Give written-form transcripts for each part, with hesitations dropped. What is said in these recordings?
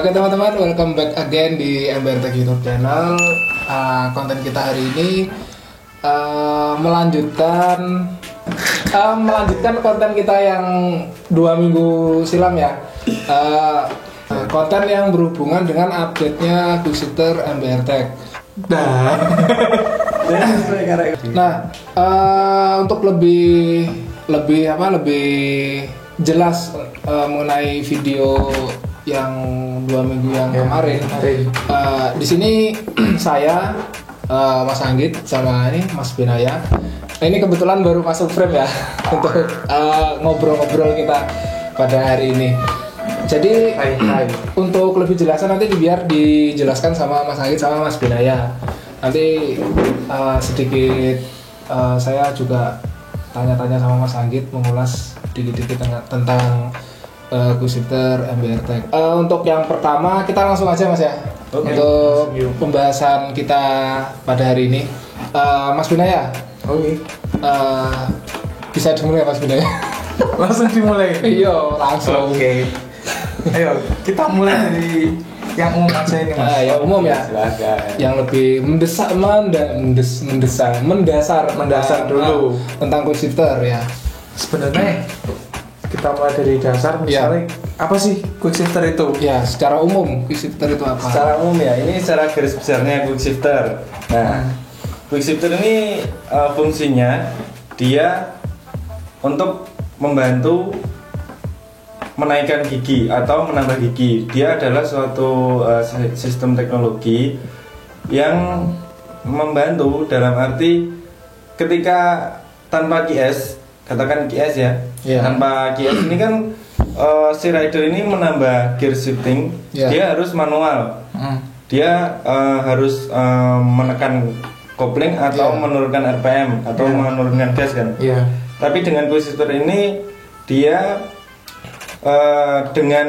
Oke teman-teman, welcome back again di MBR Tech YouTube channel. Konten kita hari ini melanjutkan konten kita yang 2 minggu silam ya. Konten yang berhubungan dengan update-nya QuickShifter MBR Tech. Untuk lebih jelas mengenai video yang 2 minggu yang kemarin, di sini saya Mas Anggit sama ini Mas Binaya. Ini kebetulan baru masuk frame ya untuk ngobrol-ngobrol kita pada hari ini. Jadi untuk lebih jelasnya nanti biar dijelaskan sama Mas Anggit sama Mas Binaya. Nanti sedikit saya juga tanya-tanya sama Mas Anggit, mengulas dikit-dikit tentang QuickShifter MBR Tech. Untuk yang pertama kita langsung aja Mas ya. Untuk pembahasan kita pada hari ini, Mas Binaya. Bisa dimulai Mas Binaya. Langsung dimulai. Iya, langsung. Oke. Ayo, kita mulai dari yang umum aja ini Mas. Yang umum ya. Silakan. Yang lebih mendasar dulu tentang QuickShifter ya. Sebenarnya kita mulai dari dasar, misalnya apa sih QuickShifter itu? Ya, secara umum QuickShifter itu apa? Secara umum ya, ini secara garis besarnya QuickShifter. Nah, QuickShifter ini fungsinya dia untuk membantu menaikkan gigi atau menambah gigi. Dia adalah suatu sistem teknologi yang membantu dalam arti ketika tanpa QS, katakan QS ya. Tanpa QS ini kan si rider ini menambah gear shifting, dia harus manual. Dia harus menekan kopling atau menurunkan RPM atau menurunkan gas kan. Tapi dengan QuickShifter ini dia dengan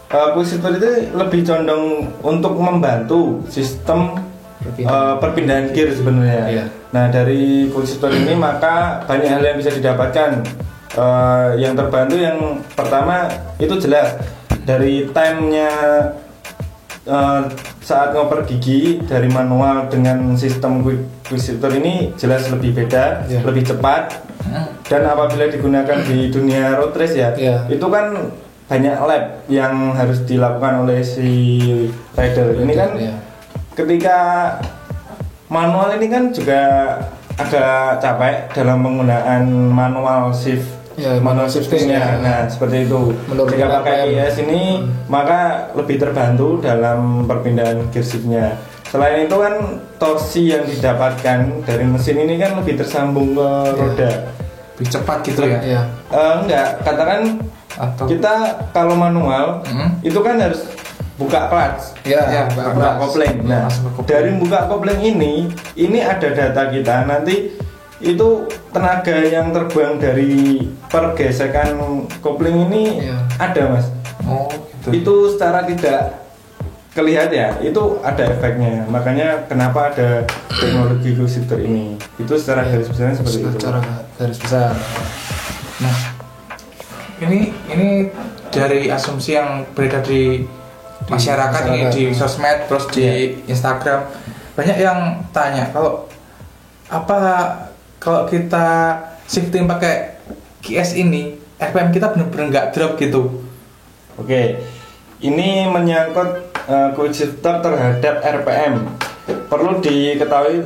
QuickShifter itu lebih condong untuk membantu sistem perpindahan gear sebenarnya. Nah, dari QuickShifter ini maka banyak hal yang bisa didapatkan. Yang terbantu yang pertama itu jelas dari time-nya saat ngoper gigi dari manual dengan sistem QuickShifter ini jelas lebih beda, lebih cepat. Dan apabila digunakan di dunia road race itu kan banyak lap yang harus dilakukan oleh si rider. Ini kan ketika manual ini kan juga agak capek dalam penggunaan manual shift. Manual shiftingnya. Nah, seperti itu. Jika pakai QS ini maka lebih terbantu dalam perpindahan gear shiftnya. Selain itu kan torsi yang didapatkan dari mesin ini kan lebih tersambung ke roda. Lebih cepat gitu ya? Enggak, katakan kita kalau manual itu kan harus buka clutch, buka kopling. Nah, dari buka kopling ini ada data kita nanti itu tenaga yang terbuang dari pergesekan kopling ini ada Mas. Gitu. Itu secara tidak kelihatan ya, itu ada efeknya. Makanya kenapa ada teknologi QuickShifter ini. Itu secara garis besarnya seperti itu. Secara garis besar. Nah, ini dari asumsi yang beredar di masyarakat ini, di sosmed terus di Instagram, banyak yang tanya kalau kita shifting pakai QS ini RPM kita benar-benar nggak drop gitu. Oke, ini menyangkut QuickShifter terhadap RPM. Perlu diketahui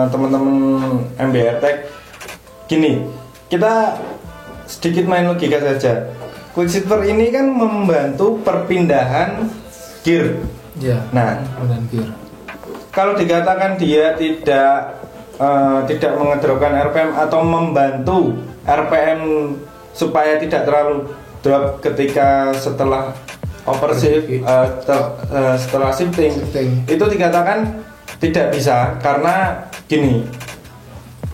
teman-teman MBR Tech, gini, kita sedikit main logika saja. QuickShifter ini kan membantu perpindahan gear. Nah, gear. Kalau dikatakan dia tidak mengedropkan RPM atau membantu RPM supaya tidak terlalu drop ketika setelah overshift, setelah shifting, itu dikatakan tidak bisa karena gini,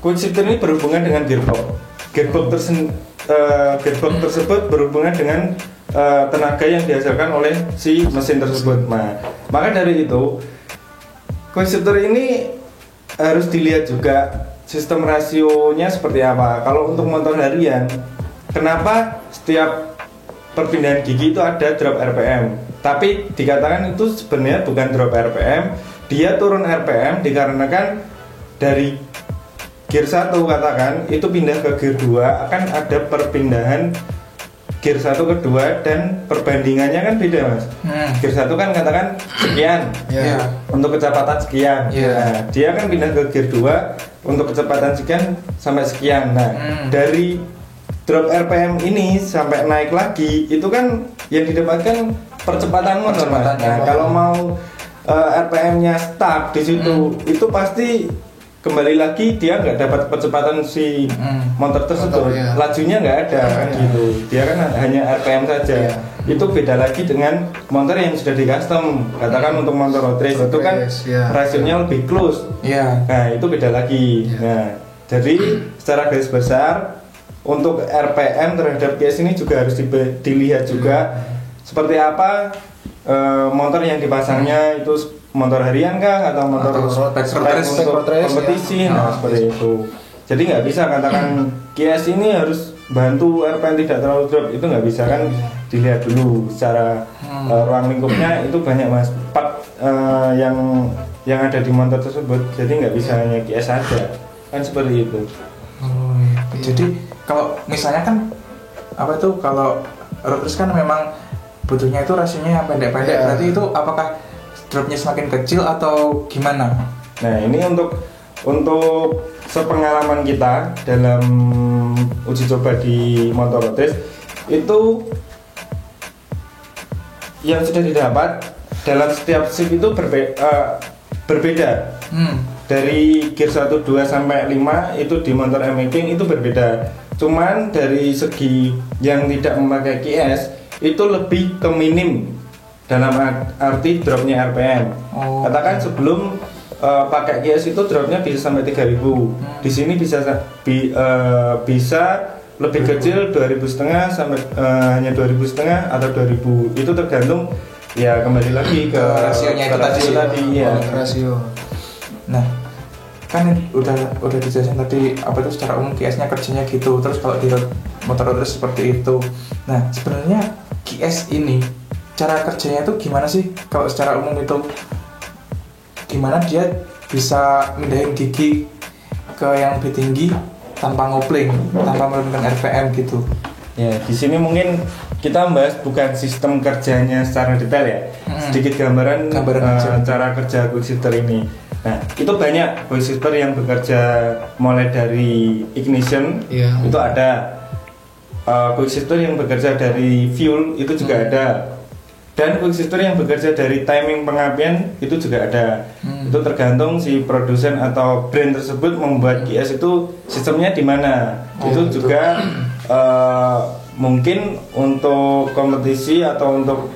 QuickShifter ini berhubungan dengan gearbox tersebut berhubungan dengan tenaga yang dihasilkan oleh si mesin tersebut. Nah, maka dari itu QuickShifter ini harus dilihat juga sistem rasionya seperti apa. Kalau untuk motor harian, kenapa setiap perpindahan gigi itu ada drop RPM? Tapi dikatakan itu sebenarnya bukan drop RPM, dia turun RPM dikarenakan dari gear 1 katakan itu pindah ke gear 2 akan ada perpindahan gear 1 ke 2 dan perbandingannya kan beda mas. Gear 1 kan katakan sekian untuk kecepatan sekian. Nah, dia kan pindah ke gear 2 untuk kecepatan sekian sampai sekian. Nah, dari drop RPM ini sampai naik lagi itu kan yang didapatkan percepatan motor mas. Nah, kalau mau RPM-nya stuck di situ itu pasti kembali lagi dia nggak dapat percepatan si motor tersebut, lajunya nggak ada gitu. Dia kan hanya RPM saja. Itu beda lagi dengan motor yang sudah di custom. Katakan untuk motor road race itu kan rasionya lebih close. Nah itu beda lagi. Nah jadi secara garis besar untuk RPM terhadap QS ini juga harus dilihat juga seperti apa motor yang dipasangnya itu motor harian kah atau motor untuk kompetisi. Nah seperti itu. Jadi nggak bisa katakan QS ini harus bantu RPM tidak terlalu drop, itu nggak bisa kan. Dilihat dulu secara ruang lingkupnya itu banyak mas part yang ada di motor tersebut. Jadi nggak bisa hanya QS saja kan seperti itu. Jadi kalau misalnya kan apa itu kalau road race kan memang butuhnya itu rasionya yang pendek-pendek. Berarti itu apakah dropnya semakin kecil atau gimana? Nah ini untuk sepengalaman kita dalam uji coba di motor road race itu yang sudah didapat dalam setiap shift itu berbeda. Dari gear 1, 2 sampai 5 itu di motor M-Making itu berbeda. Cuman dari segi yang tidak memakai QS itu lebih ke minim dalam arti dropnya RPM. Katakan sebelum pakai QS itu dropnya bisa sampai 3000. Di sini bisa lebih kecil 2.500 sampai hanya 2.500 atau 2.000. Itu tergantung ya kembali lagi ke rasionya itu tadi. Rasio. Nah, kan udah dijelasin tadi apa itu secara umum QS-nya kerjanya gitu. Terus kalau di motor road race seperti itu. Nah, sebenarnya QS ini cara kerjanya itu gimana sih? Kalau secara umum itu gimana dia bisa mindahin gigi ke yang lebih tinggi tanpa ngopling, tanpa menurunkan RPM gitu? Ya, di sini mungkin kita membahas bukan sistem kerjanya secara detail ya. Sedikit gambaran cara kerja quick shifter ini. Nah, itu banyak quick shifter yang bekerja mulai dari ignition, itu ada. Quick shifter yang bekerja dari fuel itu juga ada. Dan quick shifter yang bekerja dari timing pengapian itu juga ada. Itu tergantung si produsen atau brand tersebut membuat QS itu sistemnya di mana. Itu juga mungkin untuk kompetisi atau untuk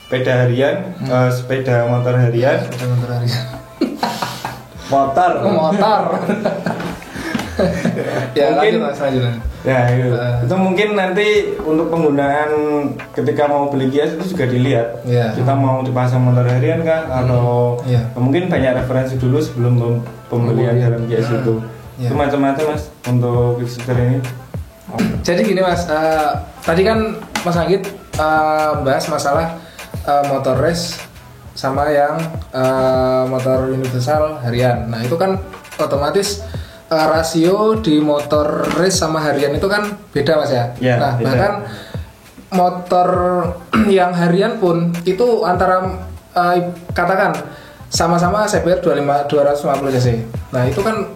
sepeda harian, sepeda motor harian. Motor. Ya, mungkin lanjut. Ya itu mungkin nanti untuk penggunaan ketika mau beli QS itu juga dilihat. Kita mau dipasang motor harian kan atau mungkin banyak referensi dulu sebelum pembelian dalam QS itu. Itu macam-macam mas untuk quick shifter ini. Jadi gini mas, tadi kan Mas Anggit bahas masalah motor race sama yang motor universal harian. Nah itu kan otomatis rasio di motor race sama harian itu kan beda mas ya. Nah beda. Bahkan motor yang harian pun itu antara katakan sama-sama CBR 250 cc. Nah itu kan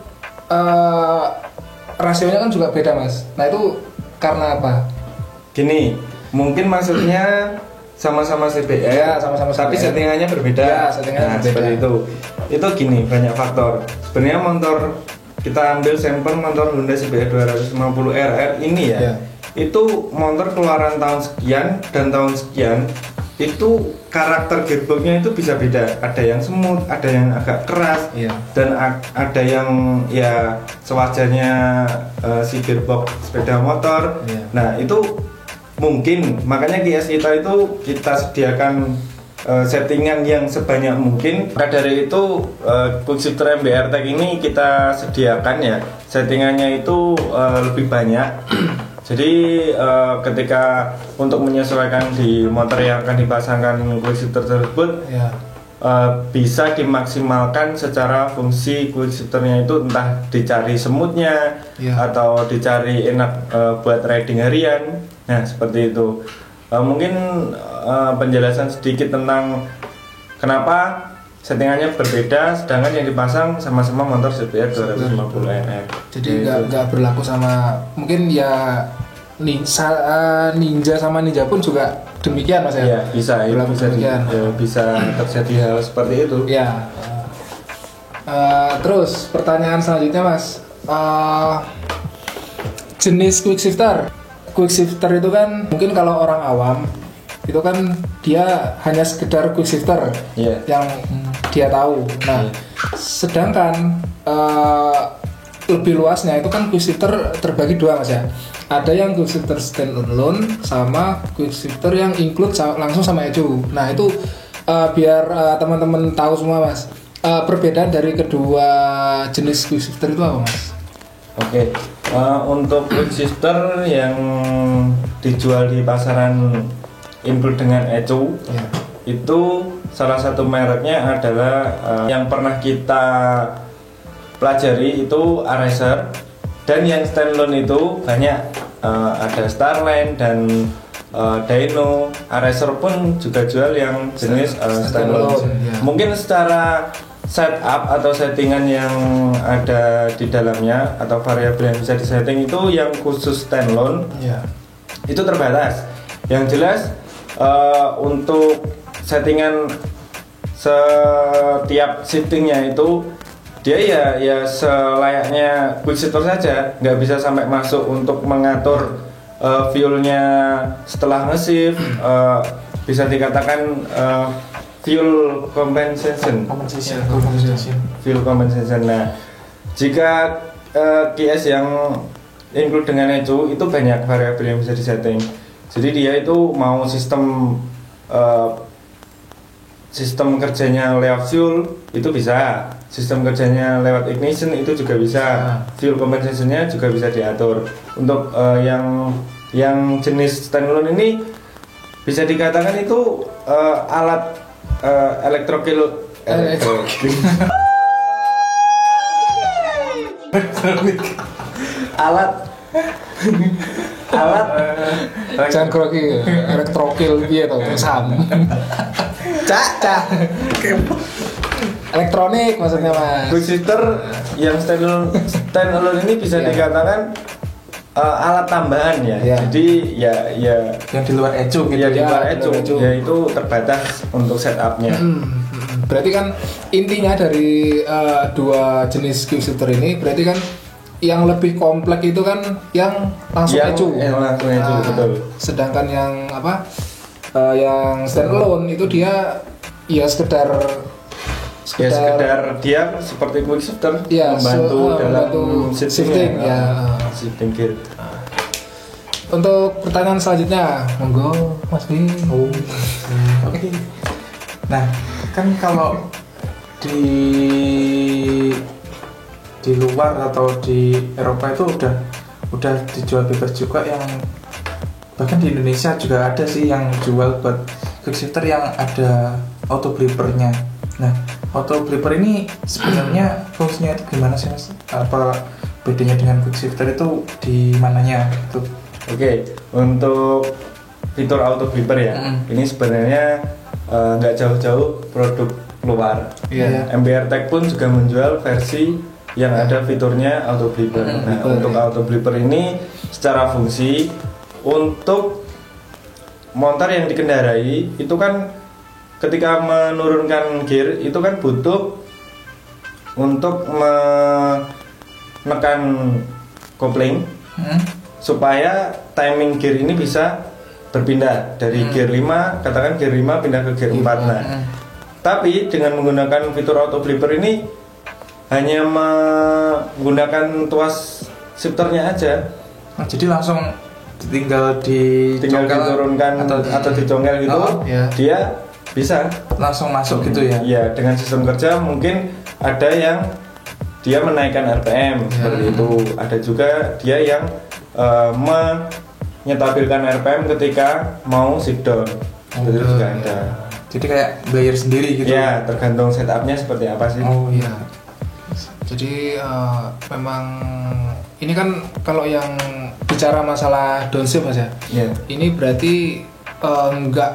rasionya kan juga beda mas. Nah itu karena apa? Gini, mungkin maksudnya sama-sama CBR, tapi settingannya berbeda. Settingannya berbeda. Seperti itu. Itu gini, banyak faktor. Sebenarnya motor kita ambil sampel motor Honda CBR 250 RR ini ya. Itu motor keluaran tahun sekian dan tahun sekian. Itu karakter gearboxnya itu bisa beda. Ada yang semut, ada yang agak keras, dan ada yang ya sewajarnya si gearbox sepeda motor. Nah itu mungkin makanya QS kita itu kita sediakan settingan yang sebanyak mungkin. Maka dari itu quick shifter MBR Tech ini kita sediakan ya settingannya itu lebih banyak. Jadi ketika untuk menyesuaikan di motor yang akan dipasangkan quick shifter tersebut bisa dimaksimalkan secara fungsi quick shifternya itu, entah dicari semutnya atau dicari enak buat riding harian. Nah seperti itu. Mungkin penjelasan sedikit tentang kenapa settingannya berbeda sedangkan yang dipasang sama-sama motor CBR 250 RR. Jadi nggak berlaku sama mungkin ya Ninja sama Ninja pun juga demikian Mas ya? Iya bisa, berlaku bisa terjadi hal seperti itu. Ya. Terus pertanyaan selanjutnya Mas, jenis quick shifter. Quick shifter itu kan mungkin kalau orang awam itu kan dia hanya sekedar quick shifter yang dia tahu. Nah, sedangkan lebih luasnya itu kan quick shifter terbagi dua Mas ya. Ada yang quick shifter stand alone sama quick shifter yang include langsung sama ECU. Nah, itu biar teman-teman tahu semua Mas. Perbedaan dari kedua jenis quick shifter itu apa Mas? Oke. Untuk quick shifter yang dijual di pasaran include dengan ECU itu salah satu mereknya adalah yang pernah kita pelajari itu Aracer, dan yang standalone itu banyak ada Starline dan Dyno. Aracer pun juga jual yang jenis standalone. Mungkin secara setup atau settingan yang ada di dalamnya atau variabel yang bisa disetting itu yang khusus standalone itu terbatas. Yang jelas untuk settingan setiap shiftingnya itu dia ya selayaknya quick shifter saja, nggak bisa sampai masuk untuk mengatur fuelnya setelah nge-shift. Bisa dikatakan fuel compensation. Fuel compensation. Nah, jika QS yang include dengan ECU itu banyak variabel yang bisa disetting. Jadi dia itu mau sistem kerjanya lewat fuel itu bisa, sistem kerjanya lewat ignition itu juga bisa, fuel compensationnya juga bisa diatur. Untuk yang jenis standalone ini bisa dikatakan itu alat elektrokil alat jangan kroki elektrokil gitu sam cak elektronik maksudnya Mas. Quick shifter yang standalone ini bisa dikatakan alat tambahan jadi ya yang di luar ECU gitu di luar ECU yaitu terbatas untuk setupnya. Berarti kan intinya dari dua jenis quick shifter ini berarti kan yang lebih kompleks itu kan yang langsung ECU. Langsung ECU betul. Sedangkan yang yang standalone itu dia ya sekedar dia seperti quick shifter membantu dalam shifting shifting gear. Untuk pertanyaan selanjutnya, monggo Mas Bi. Oke. Nah, kan kalau di luar atau di Eropa itu udah dijual bebas juga, yang bahkan di Indonesia juga ada sih yang jual buat quick shifter yang ada auto blippernya. Nah, auto blipper ini sebenarnya fungsinya itu gimana sih Mas? Apa bedanya dengan quick shifter itu di mananya itu? Oke, untuk fitur auto blipper ini sebenarnya nggak jauh-jauh produk luar. MBR Tech pun juga menjual versi yang ada fiturnya auto blipper. Nah, untuk auto blipper ini secara fungsi untuk motor yang dikendarai itu kan ketika menurunkan gear itu kan butuh untuk menekan kopling supaya timing gear ini bisa berpindah dari gear 5, katakan gear 5 pindah ke gear 4. Nah, tapi dengan menggunakan fitur auto blipper ini hanya menggunakan tuas shifternya aja. Nah, jadi langsung tinggal diturunkan atau dicongkel gitu. Dia Bisa langsung masuk gitu ya. ya dengan sistem kerja. Mungkin ada yang dia menaikkan RPM seperti itu, ada juga dia yang menyetabilkan RPM ketika mau sit down, itu juga ada. Jadi kayak belajar sendiri gitu ya, tergantung setupnya seperti apa sih. Oh iya. Jadi memang ini kan kalau yang bicara masalah downshift Mas ya. Iya. Ini berarti nggak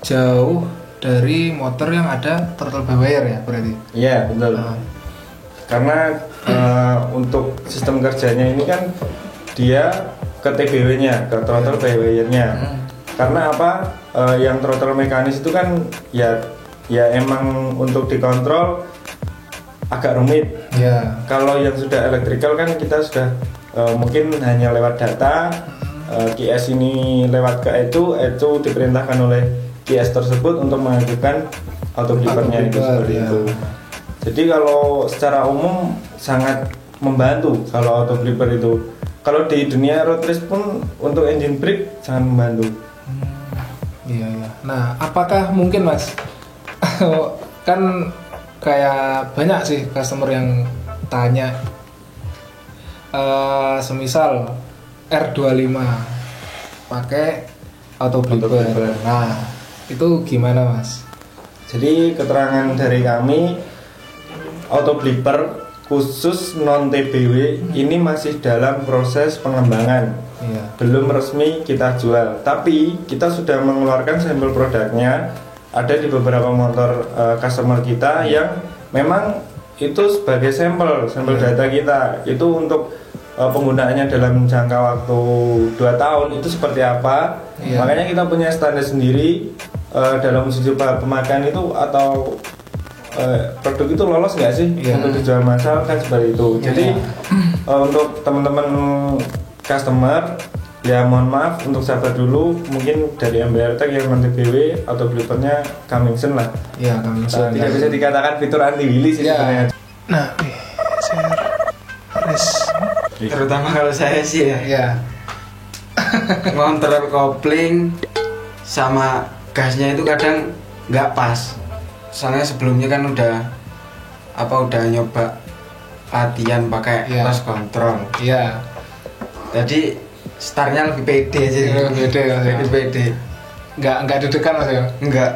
jauh dari motor yang ada throttle by wire ya berarti. Iya, betul. Karena untuk sistem kerjanya ini kan dia ke TBW-nya, ke throttle by wire-nya. Karena apa? Yang throttle mekanis itu kan ya emang untuk dikontrol agak rumit. Ya. Kalau yang sudah elektrikal kan kita sudah mungkin hanya lewat data, QS ini lewat ke itu diperintahkan oleh QS tersebut untuk mengajukan auto flippernya itu seperti itu. Jadi kalau secara umum sangat membantu kalau auto flipper itu. Kalau di dunia road race pun untuk engine brake sangat membantu. Iya. Nah, apakah mungkin Mas kan kayak banyak sih customer yang tanya semisal R25 pakai auto flipper. Nah, itu gimana Mas? Jadi keterangan dari kami auto flipper khusus non TBW ini masih dalam proses pengembangan. Iya. Belum resmi kita jual, tapi kita sudah mengeluarkan sampel produknya. Ada di beberapa motor customer kita yang memang itu sebagai sampel data kita. Itu untuk penggunaannya dalam jangka waktu 2 tahun itu seperti apa. Makanya kita punya standar sendiri dalam uji coba pemakaian itu, atau produk itu lolos nggak sih untuk dijual massal kan seperti itu. Jadi untuk teman-teman customer ya mohon maaf untuk sabar dulu, mungkin dari MBR Tech yang non TBW atau flippernya coming soon lah. Iya, coming soon. Tidak bisa dikatakan fitur anti wheelie sih sebenarnya. Nah, terutama kalau saya sih ya. Iya. Ngontrol kopling sama gasnya itu kadang nggak pas. Soalnya sebelumnya kan udah nyoba latihan pakai cross control. Iya. Jadi startnya lebih pede aja. Lebih pede. Lebih pede. Nggak deg-degan Mas ya? Enggak.